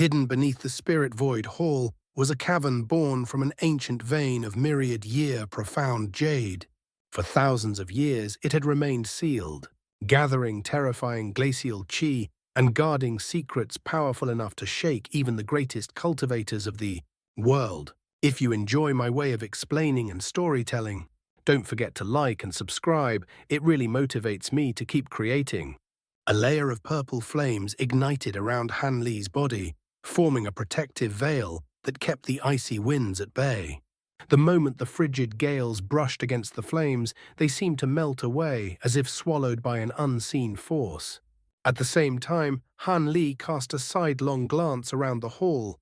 Hidden beneath the spirit void hall was a cavern born from an ancient vein of myriad-year profound jade. For thousands of years it had remained sealed, gathering terrifying glacial chi and guarding secrets powerful enough to shake even the greatest cultivators of the world. If you enjoy my way of explaining and storytelling, don't forget to like and subscribe. It really motivates me to keep creating. A layer of purple flames ignited around Han Li's body, forming a protective veil that kept the icy winds at bay. The moment the frigid gales brushed against the flames, they seemed to melt away as if swallowed by an unseen force. At the same time, Han Li cast a sidelong glance around the hall.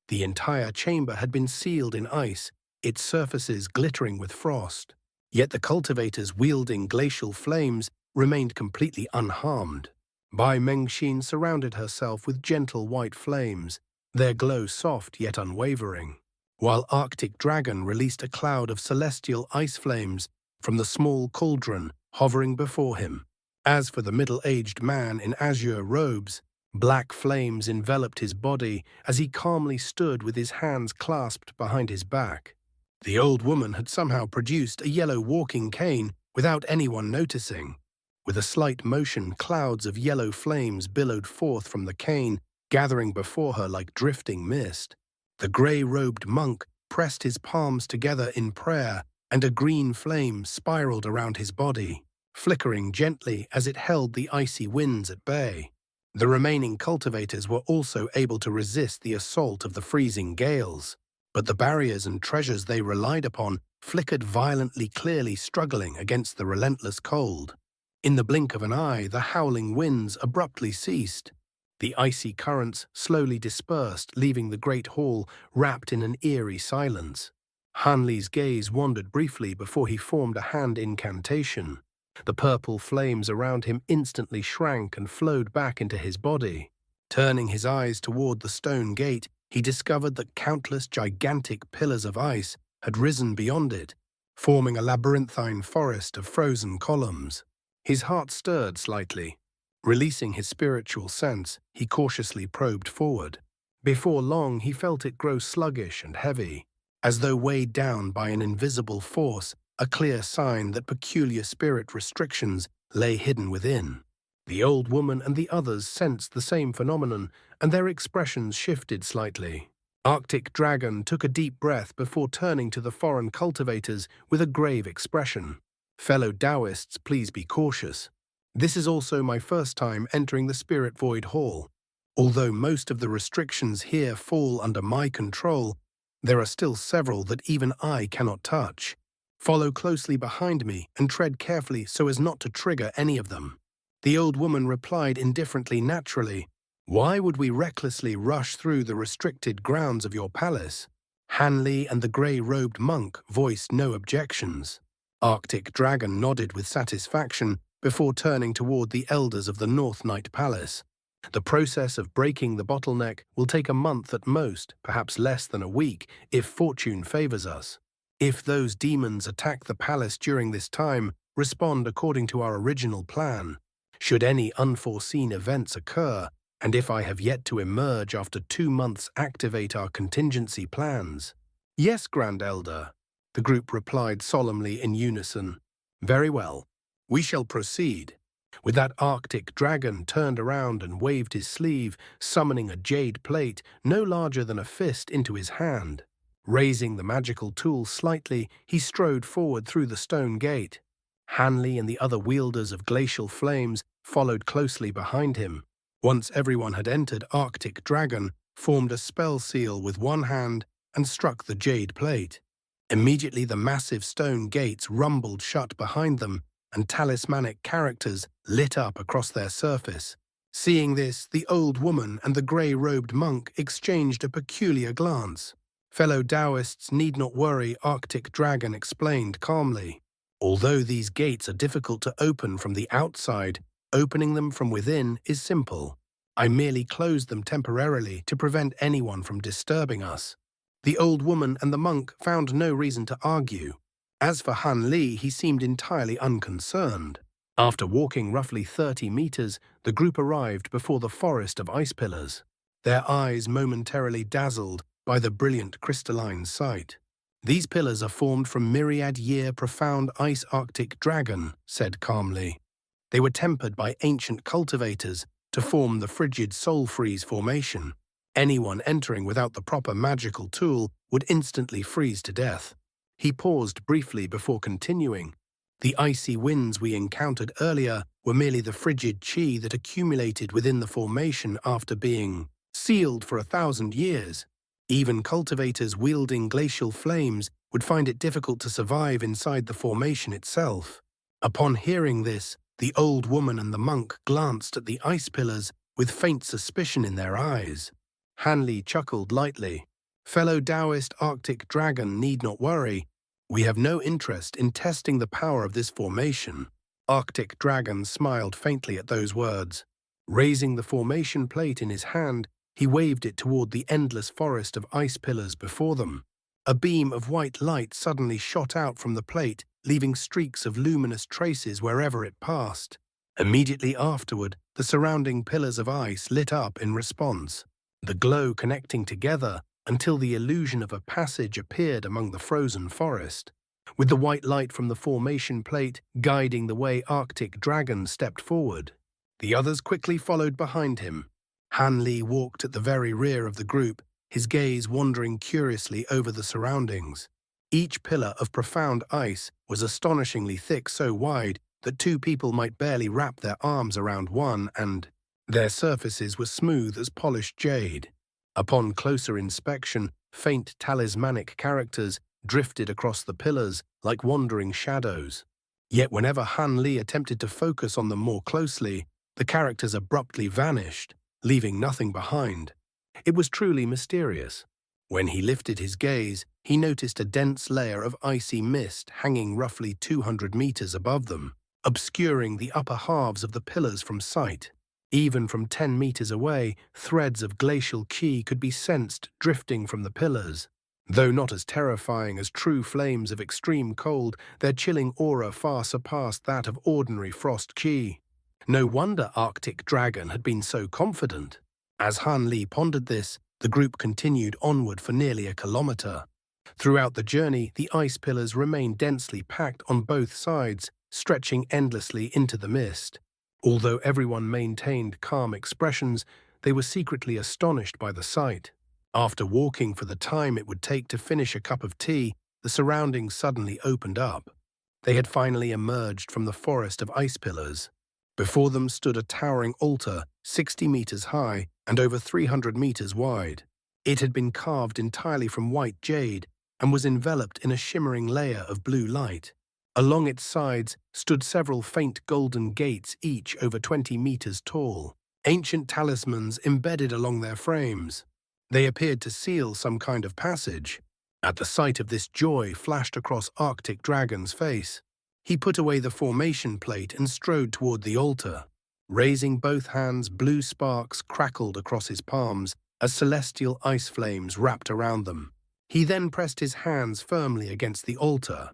The entire chamber had been sealed in ice, its surfaces glittering with frost. Yet the cultivators wielding glacial flames remained completely unharmed. Bai Mengxin surrounded herself with gentle white flames, their glow soft yet unwavering, while Arctic Dragon released a cloud of celestial ice flames from the small cauldron hovering before him. As for the middle-aged man in azure robes, black flames enveloped his body as he calmly stood with his hands clasped behind his back. The old woman had somehow produced a yellow walking cane without anyone noticing. With a slight motion, clouds of yellow flames billowed forth from the cane, gathering before her like drifting mist. The grey-robed monk pressed his palms together in prayer, and a green flame spiraled around his body, flickering gently as it held the icy winds at bay. The remaining cultivators were also able to resist the assault of the freezing gales, but the barriers and treasures they relied upon flickered violently, clearly struggling against the relentless cold. In the blink of an eye, the howling winds abruptly ceased. The icy currents slowly dispersed, leaving the great hall wrapped in an eerie silence. Han Li's gaze wandered briefly before he formed a hand incantation. The purple flames around him instantly shrank and flowed back into his body. Turning his eyes toward the stone gate, he discovered that countless gigantic pillars of ice had risen beyond it, forming a labyrinthine forest of frozen columns. His heart stirred slightly. Releasing his spiritual sense, he cautiously probed forward. Before long, he felt it grow sluggish and heavy, as though weighed down by an invisible force, a clear sign that peculiar spirit restrictions lay hidden within. The old woman and the others sensed the same phenomenon, and their expressions shifted slightly. Arctic Dragon took a deep breath before turning to the foreign cultivators with a grave expression. Fellow Taoists, please be cautious. This is also my first time entering the Spirit Void Hall. Although most of the restrictions here fall under my control, there are still several that even I cannot touch. Follow closely behind me and tread carefully so as not to trigger any of them. The old woman replied indifferently, naturally, "Why would we recklessly rush through the restricted grounds of your palace?" Han Li and the grey-robed monk voiced no objections. Arctic Dragon nodded with satisfaction before turning toward the elders of the North Night Palace. The process of breaking the bottleneck will take a month at most, perhaps less than a week, if fortune favors us. If those demons attack the palace during this time, respond according to our original plan. Should any unforeseen events occur, and if I have yet to emerge after 2 months, activate our contingency plans. Yes, Grand Elder, the group replied solemnly in unison. Very well, we shall proceed. With that, Arctic Dragon turned around and waved his sleeve, summoning a jade plate no larger than a fist into his hand. Raising the magical tool slightly, he strode forward through the stone gate. Han Li and the other wielders of glacial flames followed closely behind him. Once everyone had entered, Arctic Dragon formed a spell seal with one hand and struck the jade plate. Immediately the massive stone gates rumbled shut behind them, and talismanic characters lit up across their surface. Seeing this, the old woman and the grey-robed monk exchanged a peculiar glance. Fellow Taoists need not worry, Arctic Dragon explained calmly. Although these gates are difficult to open from the outside, opening them from within is simple. I merely closed them temporarily to prevent anyone from disturbing us. The old woman and the monk found no reason to argue. As for Han Li, he seemed entirely unconcerned. After walking roughly 30 meters, the group arrived before the forest of ice pillars. their eyes momentarily dazzled by the brilliant crystalline sight. "These pillars are formed from myriad-year profound ice Arctic dragon," said calmly. "They were tempered by ancient cultivators to form the frigid soul freeze formation. Anyone entering without the proper magical tool would instantly freeze to death." He paused briefly before continuing. "The icy winds we encountered earlier were merely the frigid chi that accumulated within the formation after being sealed for 1,000 years. Even cultivators wielding glacial flames would find it difficult to survive inside the formation itself." Upon hearing this, the old woman and the monk glanced at the ice pillars with faint suspicion in their eyes. Hanli chuckled lightly. "Fellow Taoist Arctic dragon need not worry. We have no interest in testing the power of this formation." Arctic dragon smiled faintly at those words. Raising the formation plate in his hand, he waved it toward the endless forest of ice pillars before them. A beam of white light suddenly shot out from the plate, leaving streaks of luminous traces wherever it passed. Immediately afterward, the surrounding pillars of ice lit up in response, the glow connecting together until the illusion of a passage appeared among the frozen forest. With the white light from the formation plate guiding the way, Arctic Dragon stepped forward. The others quickly followed behind him. Hanli walked at the very rear of the group, his gaze wandering curiously over the surroundings. Each pillar of profound ice was astonishingly thick, so wide that two people might barely wrap their arms around one, and their surfaces were smooth as polished jade. Upon closer inspection, faint talismanic characters drifted across the pillars like wandering shadows. Yet whenever Hanli attempted to focus on them more closely, the characters abruptly vanished, leaving nothing behind. It was truly mysterious. When he lifted his gaze, he noticed a dense layer of icy mist hanging roughly 200 meters above them, obscuring the upper halves of the pillars from sight. Even from 10 meters away, threads of glacial qi could be sensed drifting from the pillars. Though not as terrifying as true flames of extreme cold, their chilling aura far surpassed that of ordinary frost qi. No wonder Arctic Dragon had been so confident. As Hanli pondered this, the group continued onward for nearly a kilometer. Throughout the journey, the ice pillars remained densely packed on both sides, stretching endlessly into the mist. Although everyone maintained calm expressions, they were secretly astonished by the sight. After walking for the time it would take to finish a cup of tea, the surroundings suddenly opened up. They had finally emerged from the forest of ice pillars. Before them stood a towering altar, 60 meters high and over 300 meters wide. It had been carved entirely from white jade and was enveloped in a shimmering layer of blue light. Along its sides stood several faint golden gates, each over 20 meters tall, ancient talismans embedded along their frames. They appeared to seal some kind of passage. At the sight of this, joy flashed across Arctic Dragon's face. He put away the formation plate and strode toward the altar. Raising both hands, blue sparks crackled across his palms as celestial ice flames wrapped around them. He then pressed his hands firmly against the altar.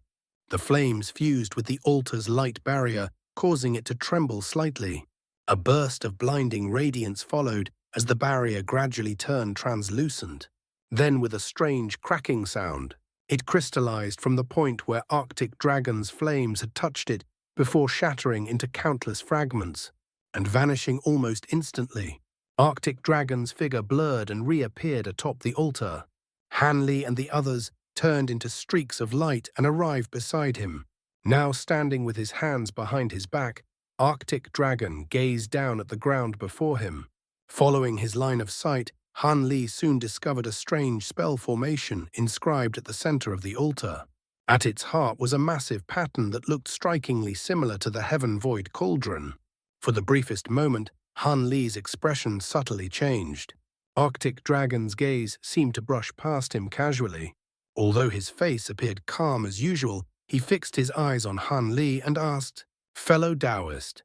The flames fused with the altar's light barrier, causing it to tremble slightly. A burst of blinding radiance followed as the barrier gradually turned translucent. Then, with a strange cracking sound, it crystallized from the point where Arctic Dragon's flames had touched it before shattering into countless fragments and vanishing almost instantly. Arctic Dragon's figure blurred and reappeared atop the altar. Hanli and the others turned into streaks of light and arrived beside him. Now standing with his hands behind his back, Arctic Dragon gazed down at the ground before him. Following his line of sight, Hanli soon discovered a strange spell formation inscribed at the center of the altar. At its heart was a massive pattern that looked strikingly similar to the Heaven Void Cauldron. For the briefest moment, Hanli's expression subtly changed. Arctic Dragon's gaze seemed to brush past him casually. Although his face appeared calm as usual, he fixed his eyes on Hanli and asked, "Fellow Taoist,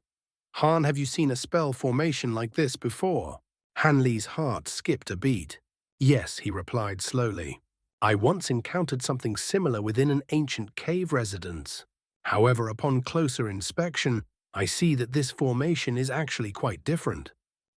Han, have you seen a spell formation like this before?" Hanli's heart skipped a beat. "Yes," he replied slowly. "I once encountered something similar within an ancient cave residence. However, upon closer inspection, I see that this formation is actually quite different.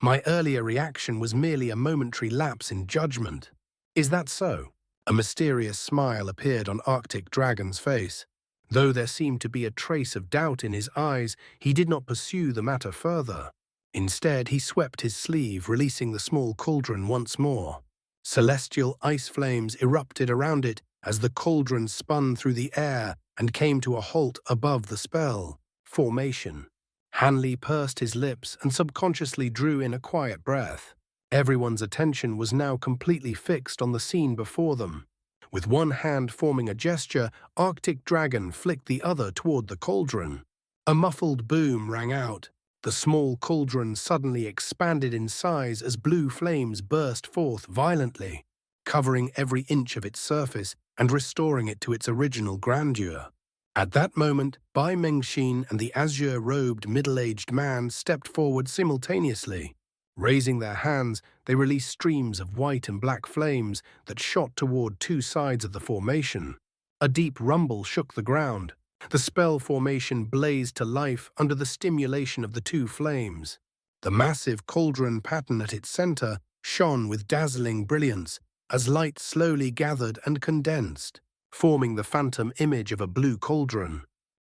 My earlier reaction was merely a momentary lapse in judgment. Is that so? A mysterious smile appeared on Arctic Dragon's face. Though there seemed to be a trace of doubt in his eyes, he did not pursue the matter further. Instead, he swept his sleeve, releasing the small cauldron once more. Celestial ice flames erupted around it as the cauldron spun through the air and came to a halt above the spell. Formation. Hanli pursed his lips and subconsciously drew in a quiet breath. Everyone's attention was now completely fixed on the scene before them. With one hand forming a gesture, Arctic Dragon flicked the other toward the cauldron. A muffled boom rang out. The small cauldron suddenly expanded in size as blue flames burst forth violently, covering every inch of its surface and restoring it to its original grandeur. At that moment, Bai Mengxin and the azure-robed middle-aged man stepped forward simultaneously. Raising their hands, they released streams of white and black flames that shot toward two sides of the formation. A deep rumble shook the ground. The spell formation blazed to life under the stimulation of the two flames. The massive cauldron pattern at its center shone with dazzling brilliance as light slowly gathered and condensed, forming the phantom image of a blue cauldron.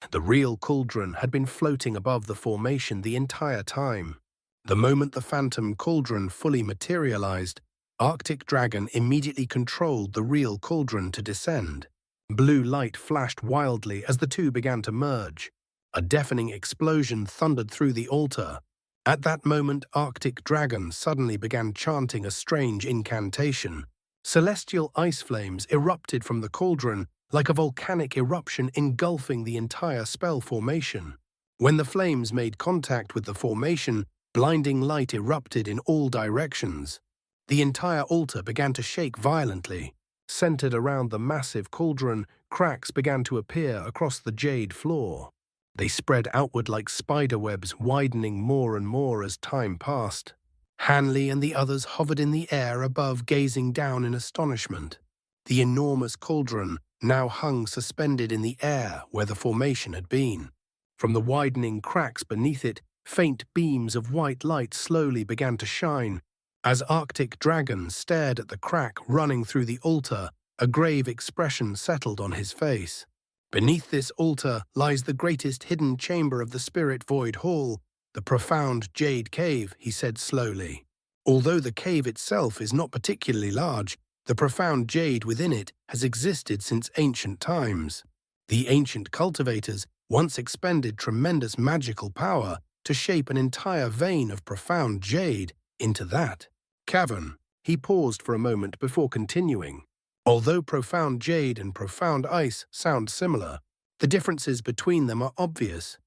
The real cauldron had been floating above the formation the entire time. The moment the phantom cauldron fully materialized, Arctic Dragon immediately controlled the real cauldron to descend. Blue light flashed wildly as the two began to merge. A deafening explosion thundered through the altar. At that moment, Arctic Dragon suddenly began chanting a strange incantation. Celestial ice flames erupted from the cauldron like a volcanic eruption engulfing the entire spell formation. When the flames made contact with the formation, blinding light erupted in all directions. The entire altar began to shake violently. Centered around the massive cauldron, cracks began to appear across the jade floor. They spread outward like spiderwebs, widening more and more as time passed. Hanli and the others hovered in the air above, gazing down in astonishment. The enormous cauldron now hung suspended in the air where the formation had been. From the widening cracks beneath it, faint beams of white light slowly began to shine. As Arctic Dragon stared at the crack running through the altar, a grave expression settled on his face. Beneath this altar lies the greatest hidden chamber of the Spirit Void Hall, the profound Jade Cave, he said slowly. Although the cave itself is not particularly large, the profound jade within it has existed since ancient times. The ancient cultivators once expended tremendous magical power to shape an entire vein of profound jade into that cavern. He paused for a moment before continuing. Although profound jade and profound ice sound similar, the differences between them are obvious.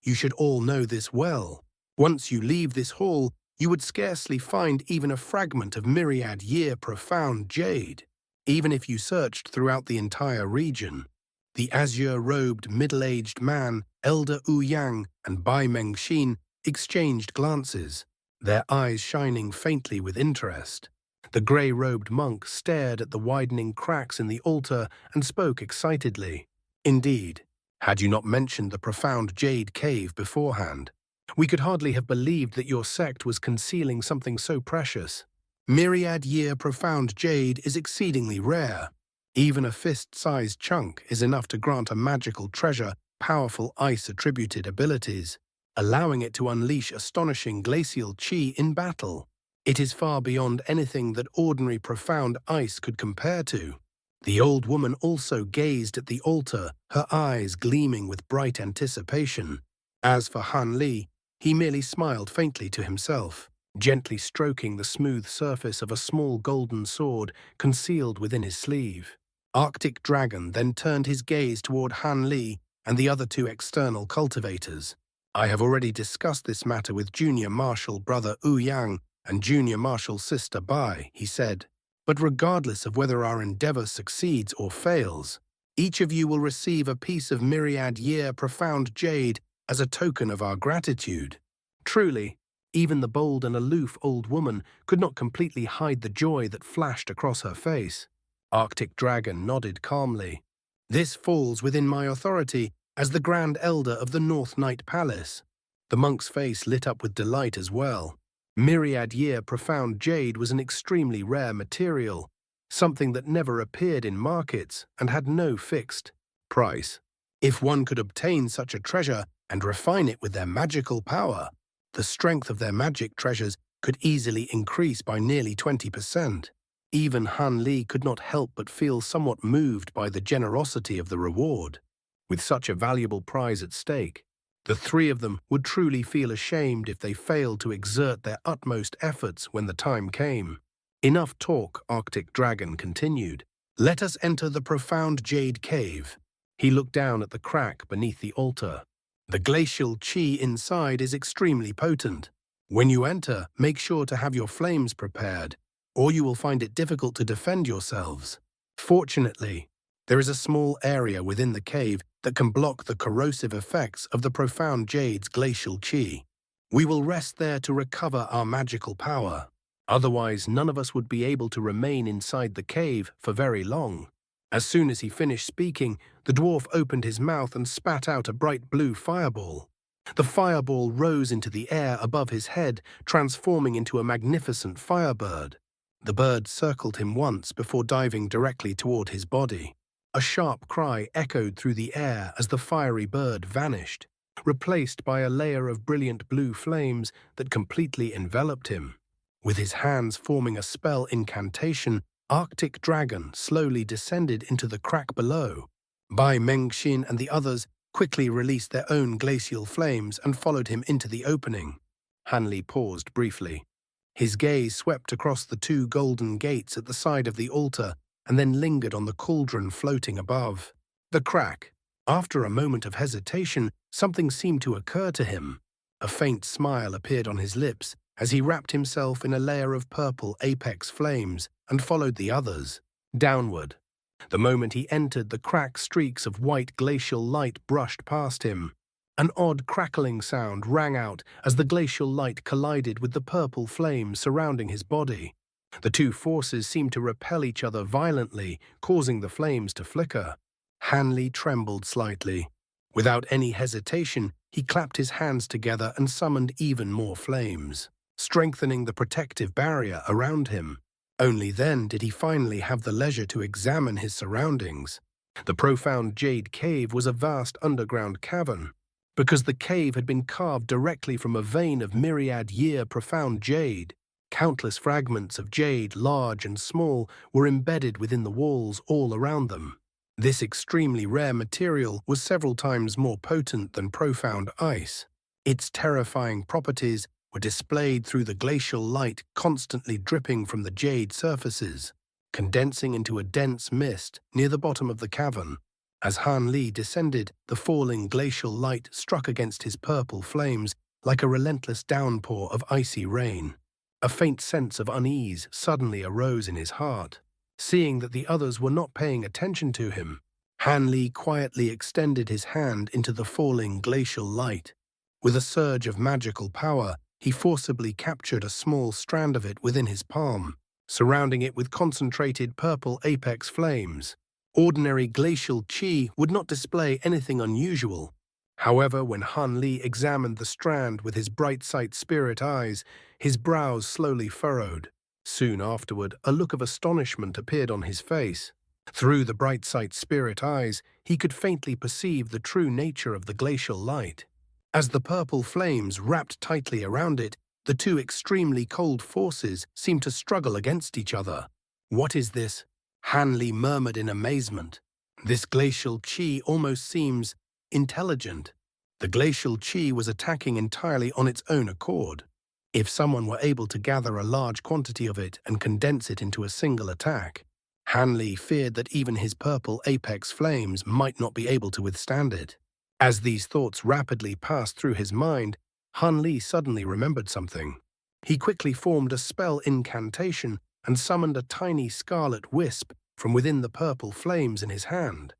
You should all know this well. Once you leave this hall, you would scarcely find even a fragment of myriad-year profound jade, even if you searched throughout the entire region. The azure-robed middle-aged man, Elder Wu Yang, and Bai Mengxin exchanged glances, their eyes shining faintly with interest. The grey-robed monk stared at the widening cracks in the altar and spoke excitedly. Indeed, had you not mentioned the profound jade cave beforehand, we could hardly have believed that your sect was concealing something so precious. Myriad-year profound jade is exceedingly rare. Even a fist-sized chunk is enough to grant a magical treasure powerful ice-attributed abilities, allowing it to unleash astonishing glacial chi in battle. It is far beyond anything that ordinary profound ice could compare to. The old woman also gazed at the altar, her eyes gleaming with bright anticipation. As for Hanli, he merely smiled faintly to himself, gently stroking the smooth surface of a small golden sword concealed within his sleeve. Arctic Dragon then turned his gaze toward Hanli and the other two external cultivators. I have already discussed this matter with Junior Marshal Brother Wu Yang and Junior Marshal Sister Bai, he said. But regardless of whether our endeavor succeeds or fails, each of you will receive a piece of myriad-year profound jade as a token of our gratitude. Truly, even the bold and aloof old woman could not completely hide the joy that flashed across her face. Arctic Dragon nodded calmly. This falls within my authority as the Grand Elder of the North Night Palace. The monk's face lit up with delight as well. Myriad-year profound jade was an extremely rare material, something that never appeared in markets and had no fixed price. If one could obtain such a treasure and refine it with their magical power, the strength of their magic treasures could easily increase by nearly 20%. Even Han Li could not help but feel somewhat moved by the generosity of the reward. With such a valuable prize at stake, the three of them would truly feel ashamed if they failed to exert their utmost efforts when the time came. Enough talk, Arctic Dragon continued. Let us enter the profound Jade Cave. He looked down at the crack beneath the altar. The glacial chi inside is extremely potent. When you enter, make sure to have your flames prepared, or you will find it difficult to defend yourselves. Fortunately, there is a small area within the cave that can block the corrosive effects of the profound jade's glacial chi. We will rest there to recover our magical power. Otherwise, none of us would be able to remain inside the cave for very long. As soon as he finished speaking, the dwarf opened his mouth and spat out a bright blue fireball. The fireball rose into the air above his head, transforming into a magnificent firebird. The bird circled him once before diving directly toward his body. A sharp cry echoed through the air as the fiery bird vanished, replaced by a layer of brilliant blue flames that completely enveloped him. With his hands forming a spell incantation, Arctic Dragon slowly descended into the crack below. Bai Mengxin and the others quickly released their own glacial flames and followed him into the opening. Han Li paused briefly. His gaze swept across the two golden gates at the side of the altar and then lingered on the cauldron floating above. The crack. After a moment of hesitation, something seemed to occur to him. A faint smile appeared on his lips as he wrapped himself in a layer of purple apex flames and followed the others downward. The moment he entered, the crack, streaks of white glacial light brushed past him. An odd crackling sound rang out as the glacial light collided with the purple flames surrounding his body. The two forces seemed to repel each other violently, causing the flames to flicker. Han Li trembled slightly. Without any hesitation, he clapped his hands together and summoned even more flames, strengthening the protective barrier around him. Only then did he finally have the leisure to examine his surroundings. The profound Jade Cave was a vast underground cavern. Because the cave had been carved directly from a vein of myriad-year profound jade, countless fragments of jade, large and small, were embedded within the walls all around them. This extremely rare material was several times more potent than profound ice. Its terrifying properties were displayed through the glacial light constantly dripping from the jade surfaces, condensing into a dense mist near the bottom of the cavern. As Han Li descended, the falling glacial light struck against his purple flames like a relentless downpour of icy rain. A faint sense of unease suddenly arose in his heart. Seeing that the others were not paying attention to him, Han Li quietly extended his hand into the falling glacial light. With a surge of magical power, he forcibly captured a small strand of it within his palm, surrounding it with concentrated purple apex flames. Ordinary glacial chi would not display anything unusual. However, when Han Li examined the strand with his bright sight spirit eyes, his brows slowly furrowed. Soon afterward, a look of astonishment appeared on his face. Through the bright sight spirit eyes, he could faintly perceive the true nature of the glacial light. As the purple flames wrapped tightly around it, the two extremely cold forces seemed to struggle against each other. "What is this?" Han Li murmured in amazement. "This glacial chi almost seems intelligent." The glacial chi was attacking entirely on its own accord. If someone were able to gather a large quantity of it and condense it into a single attack, Han Li feared that even his purple apex flames might not be able to withstand it. As these thoughts rapidly passed through his mind, Han Li suddenly remembered something. He quickly formed a spell incantation and summoned a tiny scarlet wisp from within the purple flames in his hand.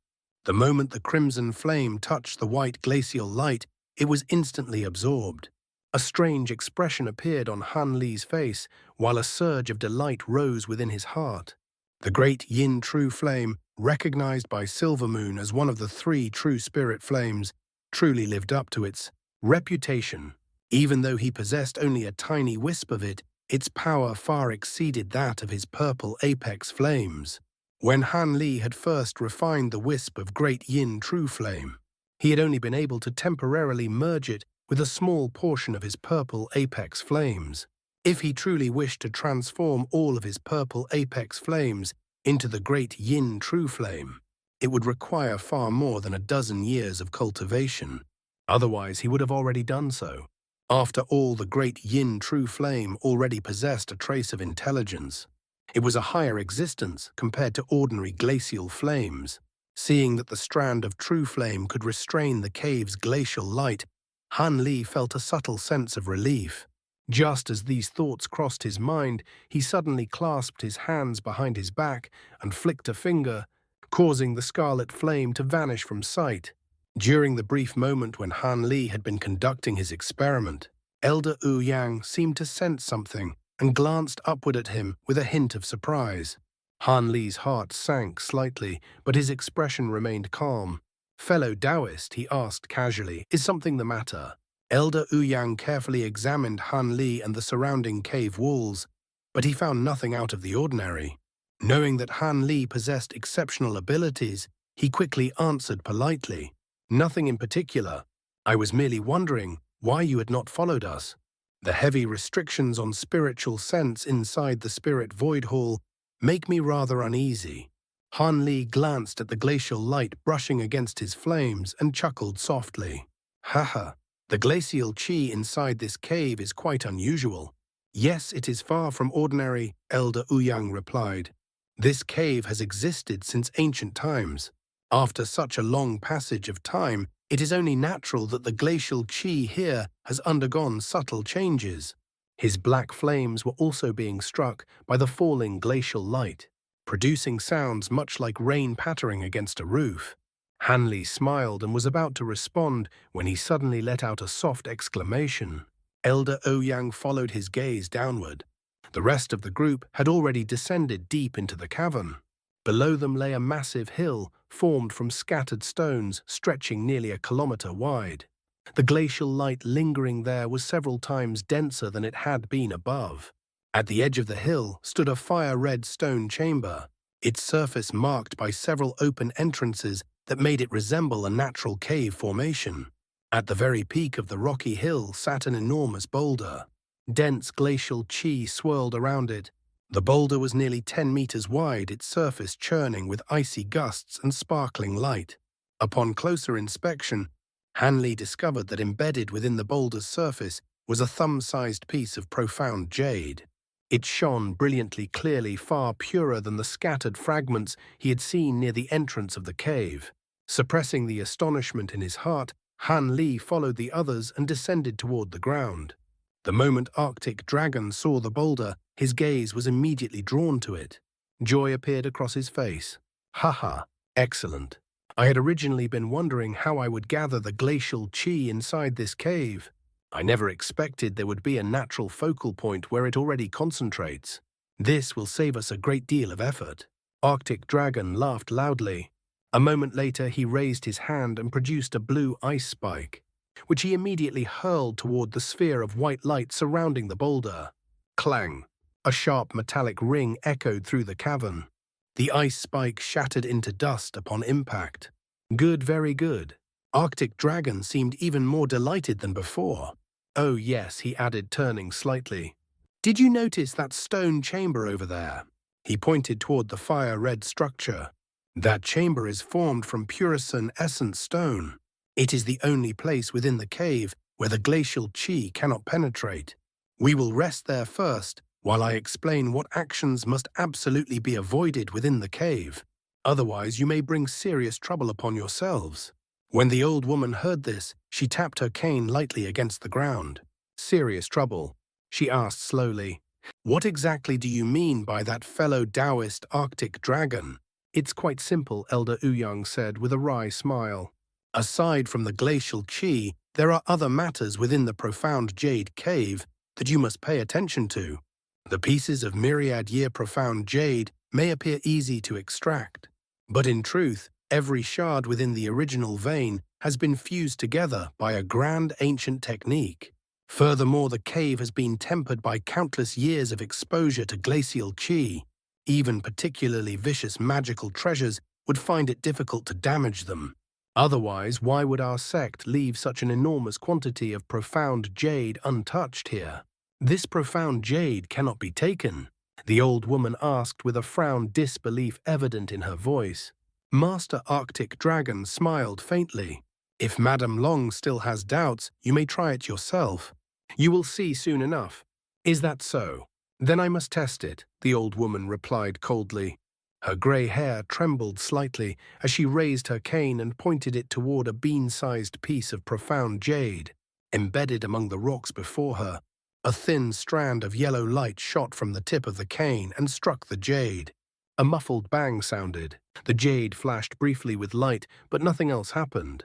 The moment the crimson flame touched the white glacial light, it was instantly absorbed. A strange expression appeared on Han Li's face, while a surge of delight rose within his heart. The great Yin True Flame, recognized by Silvermoon as one of the three true spirit flames, truly lived up to its reputation. Even though he possessed only a tiny wisp of it, its power far exceeded that of his purple apex flames. When Han Li had first refined the wisp of Great Yin True Flame, he had only been able to temporarily merge it with a small portion of his purple apex flames. If he truly wished to transform all of his purple apex flames into the Great Yin True Flame, it would require far more than a dozen years of cultivation. Otherwise, he would have already done so. After all, the Great Yin True Flame already possessed a trace of intelligence. It was a higher existence compared to ordinary glacial flames. Seeing that the strand of true flame could restrain the cave's glacial light, Han Li felt a subtle sense of relief. Just as these thoughts crossed his mind, he suddenly clasped his hands behind his back and flicked a finger, causing the scarlet flame to vanish from sight. During the brief moment when Han Li had been conducting his experiment, Elder Wu Yang seemed to sense something and glanced upward at him with a hint of surprise. Han Li's heart sank slightly, but his expression remained calm. "Fellow Taoist," he asked casually, "is something the matter?" Elder Wu Yang carefully examined Han Li and the surrounding cave walls, but he found nothing out of the ordinary. Knowing that Han Li possessed exceptional abilities, he quickly answered politely, "Nothing in particular. I was merely wondering why you had not followed us." The heavy restrictions on spiritual sense inside the Spirit Void Hall make me rather uneasy. Han Li glanced at the glacial light brushing against his flames and chuckled softly. "Haha, the glacial chi inside this cave is quite unusual." "Yes, it is far from ordinary," Elder Ouyang replied. "This cave has existed since ancient times. After such a long passage of time, it is only natural that the glacial chi here has undergone subtle changes." His black flames were also being struck by the falling glacial light, producing sounds much like rain pattering against a roof. Han Li smiled and was about to respond when he suddenly let out a soft exclamation. Elder Ouyang followed his gaze downward. The rest of the group had already descended deep into the cavern. Below them lay a massive hill formed from scattered stones stretching nearly a kilometer wide. The glacial light lingering there was several times denser than it had been above. At the edge of the hill stood a fire-red stone chamber, its surface marked by several open entrances that made it resemble a natural cave formation. At the very peak of the rocky hill sat an enormous boulder. Dense glacial chi swirled around it. The boulder was nearly 10 meters wide, its surface churning with icy gusts and sparkling light. Upon closer inspection, Han Li discovered that embedded within the boulder's surface was a thumb-sized piece of profound jade. It shone brilliantly clearly, far purer than the scattered fragments he had seen near the entrance of the cave. Suppressing the astonishment in his heart, Han Li followed the others and descended toward the ground. The moment Arctic Dragon saw the boulder, his gaze was immediately drawn to it. Joy appeared across his face. "Haha, excellent. I had originally been wondering how I would gather the glacial chi inside this cave. I never expected there would be a natural focal point where it already concentrates. This will save us a great deal of effort." Arctic Dragon laughed loudly. A moment later, he raised his hand and produced a blue ice spike, which he immediately hurled toward the sphere of white light surrounding the boulder. Clang! A sharp metallic ring echoed through the cavern. The ice spike shattered into dust upon impact. "Good, very good." Arctic Dragon seemed even more delighted than before. "Oh yes," he added, turning slightly. "Did you notice that stone chamber over there?" He pointed toward the fire-red structure. "That chamber is formed from purison essence stone. It is the only place within the cave where the glacial chi cannot penetrate. We will rest there first, while I explain what actions must absolutely be avoided within the cave. Otherwise, you may bring serious trouble upon yourselves." When the old woman heard this, she tapped her cane lightly against the ground. "Serious trouble?" she asked slowly. "What exactly do you mean by that fellow Taoist Arctic Dragon?" "It's quite simple," Elder Ouyang said with a wry smile. "Aside from the glacial chi, there are other matters within the profound Jade Cave that you must pay attention to. The pieces of myriad-year profound jade may appear easy to extract, but in truth, every shard within the original vein has been fused together by a grand ancient technique. Furthermore, the cave has been tempered by countless years of exposure to glacial qi. Even particularly vicious magical treasures would find it difficult to damage them. Otherwise, why would our sect leave such an enormous quantity of profound jade untouched here? This profound jade cannot be taken, the old woman asked with a frown disbelief evident in her voice. Master Arctic Dragon smiled faintly. If Madame Long still has doubts, you may try it yourself. You will see soon enough. Is that so? Then I must test it, the old woman replied coldly. Her grey hair trembled slightly as she raised her cane and pointed it toward a bean-sized piece of profound jade, embedded among the rocks before her. A thin strand of yellow light shot from the tip of the cane and struck the jade. A muffled bang sounded. The jade flashed briefly with light, but nothing else happened.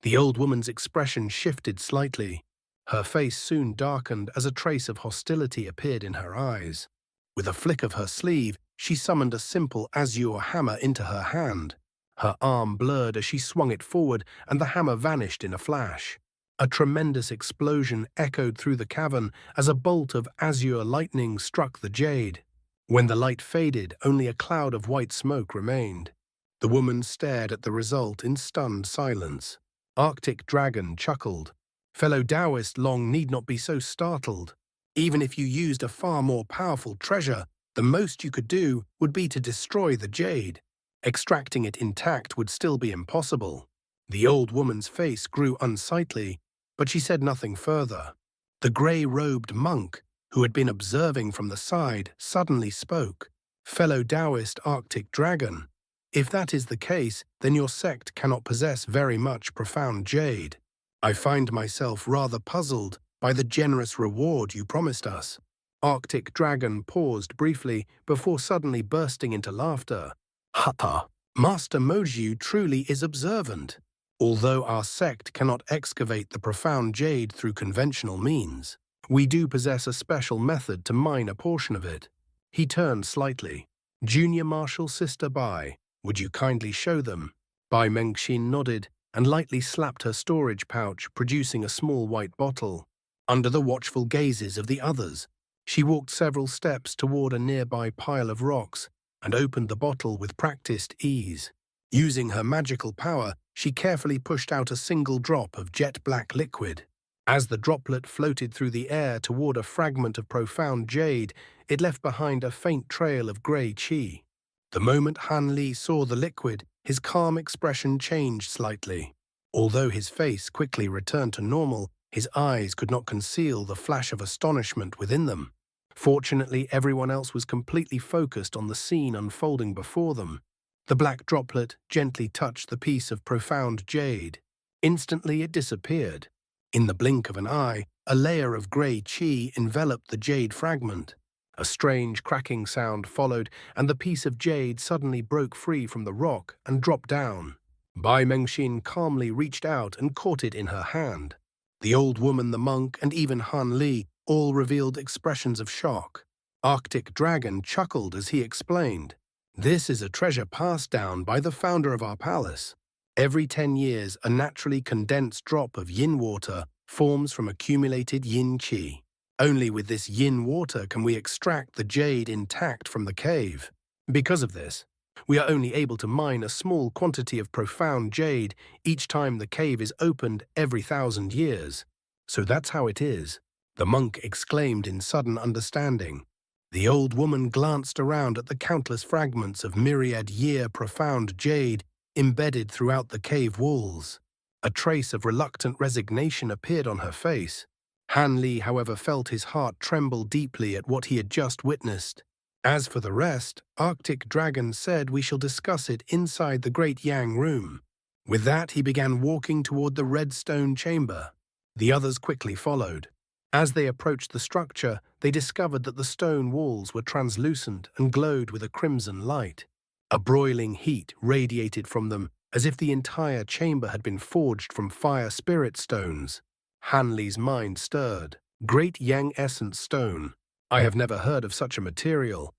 The old woman's expression shifted slightly. Her face soon darkened as a trace of hostility appeared in her eyes. With a flick of her sleeve, she summoned a simple azure hammer into her hand. Her arm blurred as she swung it forward, and the hammer vanished in a flash. A tremendous explosion echoed through the cavern as a bolt of azure lightning struck the jade. When the light faded, only a cloud of white smoke remained. The woman stared at the result in stunned silence. Arctic Dragon chuckled. Fellow Taoist Long need not be so startled. Even if you used a far more powerful treasure, the most you could do would be to destroy the jade. Extracting it intact would still be impossible. The old woman's face grew unsightly, but she said nothing further. The grey-robed monk, who had been observing from the side, suddenly spoke. Fellow Taoist Arctic Dragon, if that is the case, then your sect cannot possess very much profound jade. I find myself rather puzzled by the generous reward you promised us. Arctic Dragon paused briefly before suddenly bursting into laughter. Haha, Master Mojiu truly is observant. Although our sect cannot excavate the profound jade through conventional means, we do possess a special method to mine a portion of it. He turned slightly. Junior Marshal Sister Bai, would you kindly show them? Bai Mengxin nodded and lightly slapped her storage pouch, producing a small white bottle. Under the watchful gazes of the others, she walked several steps toward a nearby pile of rocks and opened the bottle with practiced ease. Using her magical power, she carefully pushed out a single drop of jet-black liquid. As the droplet floated through the air toward a fragment of profound jade, it left behind a faint trail of grey qi. The moment Han Li saw the liquid, his calm expression changed slightly. Although his face quickly returned to normal, his eyes could not conceal the flash of astonishment within them. Fortunately, everyone else was completely focused on the scene unfolding before them. The black droplet gently touched the piece of profound jade. Instantly, it disappeared. In the blink of an eye, a layer of grey qi enveloped the jade fragment. A strange cracking sound followed, and the piece of jade suddenly broke free from the rock and dropped down. Bai Mengxin calmly reached out and caught it in her hand. The old woman, the monk, and even Han Li all revealed expressions of shock. Arctic Dragon chuckled as he explained, "This is a treasure passed down by the founder of our palace. Every 10 years, a naturally condensed drop of yin water forms from accumulated yin qi. Only with this yin water can we extract the jade intact from the cave. Because of this, we are only able to mine a small quantity of profound jade each time the cave is opened every 1,000 years. So that's how it is," the monk exclaimed in sudden understanding. The old woman glanced around at the countless fragments of myriad-year profound jade embedded throughout the cave walls. A trace of reluctant resignation appeared on her face. Han Li, however, felt his heart tremble deeply at what he had just witnessed. As for the rest, Arctic Dragon said we shall discuss it inside the Great Yang Room. With that, he began walking toward the red stone chamber. The others quickly followed. As they approached the structure, they discovered that the stone walls were translucent and glowed with a crimson light. A broiling heat radiated from them, as if the entire chamber had been forged from fire spirit stones. Han Li's mind stirred. Great Yang Essence Stone. I have never heard of such a material.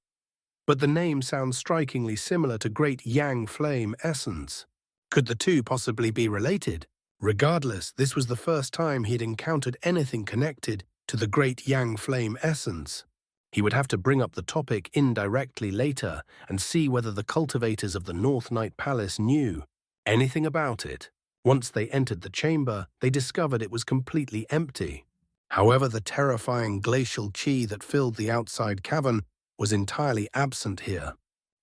But the name sounds strikingly similar to Great Yang Flame Essence. Could the two possibly be related? Regardless, this was the first time he had encountered anything connected to the great Yang flame essence. He would have to bring up the topic indirectly later and see whether the cultivators of the North Night Palace knew anything about it. Once they entered the chamber, they discovered it was completely empty. However, the terrifying glacial chi that filled the outside cavern was entirely absent here.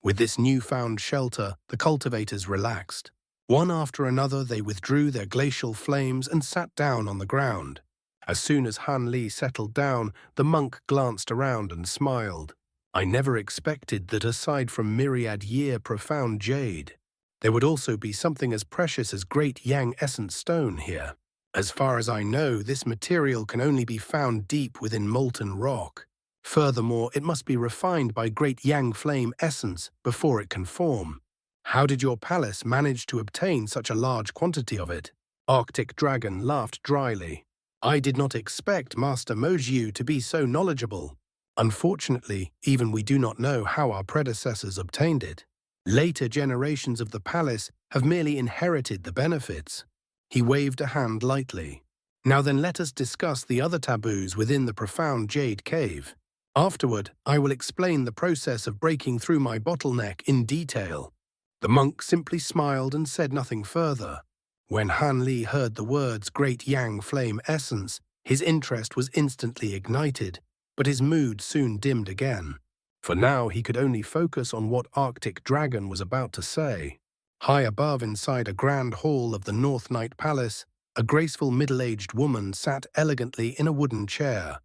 With this newfound shelter, the cultivators relaxed. One after another, they withdrew their glacial flames and sat down on the ground. As soon as Han Li settled down, the monk glanced around and smiled. I never expected that aside from myriad-year profound jade, there would also be something as precious as great Yang essence stone here. As far as I know, this material can only be found deep within molten rock. Furthermore, it must be refined by great Yang flame essence before it can form. How did your palace manage to obtain such a large quantity of it? Arctic Dragon laughed dryly. I did not expect Master Mojiu to be so knowledgeable. Unfortunately, even we do not know how our predecessors obtained it. Later generations of the palace have merely inherited the benefits. He waved a hand lightly. Now then, let us discuss the other taboos within the profound Jade Cave. Afterward, I will explain the process of breaking through my bottleneck in detail. The monk simply smiled and said nothing further. When Han Li heard the words Great Yang Flame Essence, his interest was instantly ignited, but his mood soon dimmed again. For now, he could only focus on what Arctic Dragon was about to say. High above, inside a grand hall of the North Night Palace, a graceful middle-aged woman sat elegantly in a wooden chair.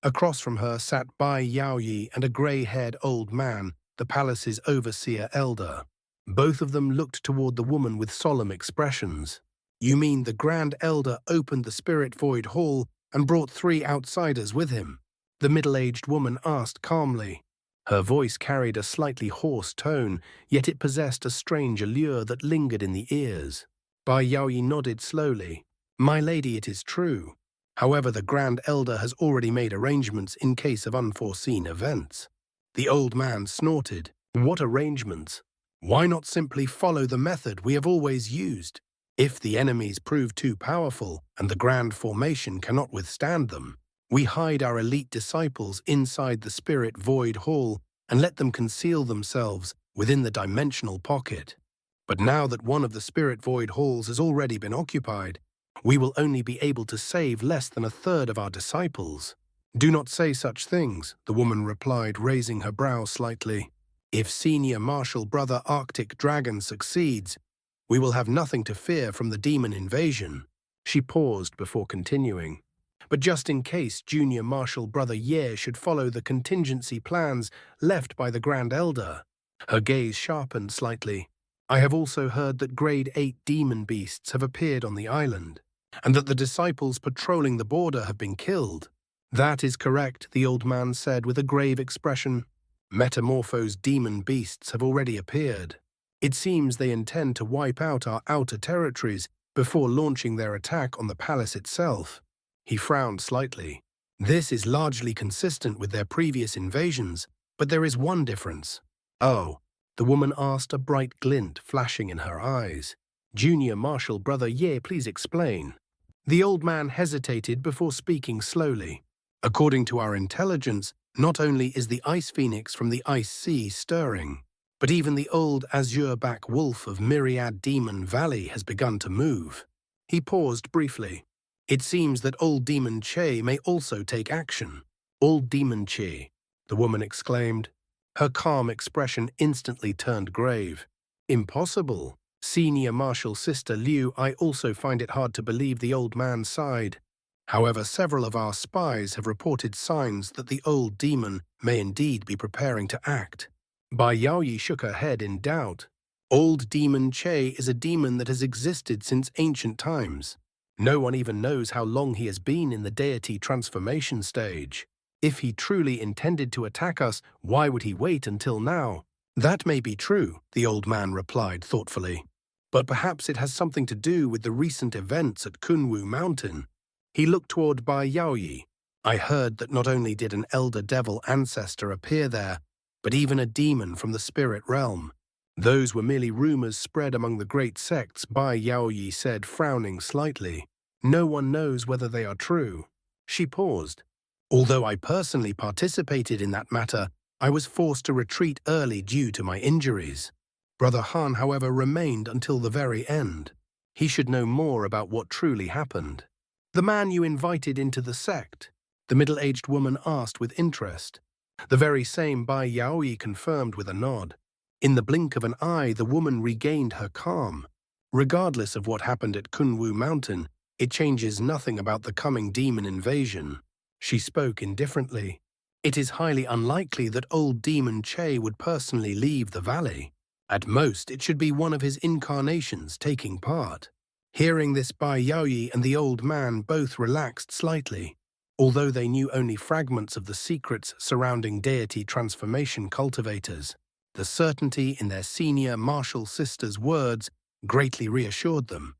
Across from her sat Bai Yaoyi and a grey-haired old man, the palace's overseer elder. Both of them looked toward the woman with solemn expressions. You mean the Grand Elder opened the Spirit Void Hall and brought 3 outsiders with him? The middle-aged woman asked calmly. Her voice carried a slightly hoarse tone, yet it possessed a strange allure that lingered in the ears. Bai Yaoyi nodded slowly. My lady, it is true. However, the Grand Elder has already made arrangements in case of unforeseen events. The old man snorted. What arrangements? Why not simply follow the method we have always used? If the enemies prove too powerful and the Grand Formation cannot withstand them, we hide our elite disciples inside the Spirit Void Hall and let them conceal themselves within the dimensional pocket. But now that one of the Spirit Void Halls has already been occupied, we will only be able to save less than 1/3 of our disciples. Do not say such things, the woman replied, raising her brow slightly. If Senior Marshal Brother Arctic Dragon succeeds, we will have nothing to fear from the demon invasion. She paused before continuing. But just in case Junior Marshal Brother Ye should follow the contingency plans left by the Grand Elder. Her gaze sharpened slightly. I have also heard that Grade 8 demon beasts have appeared on the island, and that the disciples patrolling the border have been killed. That is correct, the old man said with a grave expression. Metamorphosed demon beasts have already appeared. It seems they intend to wipe out our outer territories before launching their attack on the palace itself. He frowned slightly. This is largely consistent with their previous invasions, but there is one difference. Oh, the woman asked, a bright glint flashing in her eyes. Junior Marshal Brother Ye, please explain. The old man hesitated before speaking slowly. According to our intelligence, not only is the ice phoenix from the ice sea stirring, but even the old azure-back wolf of Myriad Demon Valley has begun to move. He paused briefly. It seems that Old Demon Che may also take action. Old Demon Che, the woman exclaimed. Her calm expression instantly turned grave. Impossible. Senior Marshal Sister Liu, I also find it hard to believe, the old man sighed. However, several of our spies have reported signs that the old demon may indeed be preparing to act. Bai Yaoyi shook her head in doubt. Old Demon Che is a demon that has existed since ancient times. No one even knows how long he has been in the deity transformation stage. If he truly intended to attack us, why would he wait until now? That may be true, the old man replied thoughtfully. But perhaps it has something to do with the recent events at Kunwu Mountain. He looked toward Bai Yaoyi. I heard that not only did an elder devil ancestor appear there, but even a demon from the spirit realm. Those were merely rumors spread among the great sects, Bai Yaoyi said, frowning slightly. No one knows whether they are true. She paused. Although I personally participated in that matter, I was forced to retreat early due to my injuries. Brother Han, however, remained until the very end. He should know more about what truly happened. The man you invited into the sect? The middle-aged woman asked with interest. The very same Bai Yaoyi confirmed with a nod. In the blink of an eye, the woman regained her calm. Regardless of what happened at Kunwu Mountain, it changes nothing about the coming demon invasion. She spoke indifferently. It is highly unlikely that old demon Che would personally leave the valley. At most, it should be one of his incarnations taking part. Hearing this, Bai Yaoyi and the old man both relaxed slightly. Although they knew only fragments of the secrets surrounding deity transformation cultivators, the certainty in their senior martial sister's words greatly reassured them.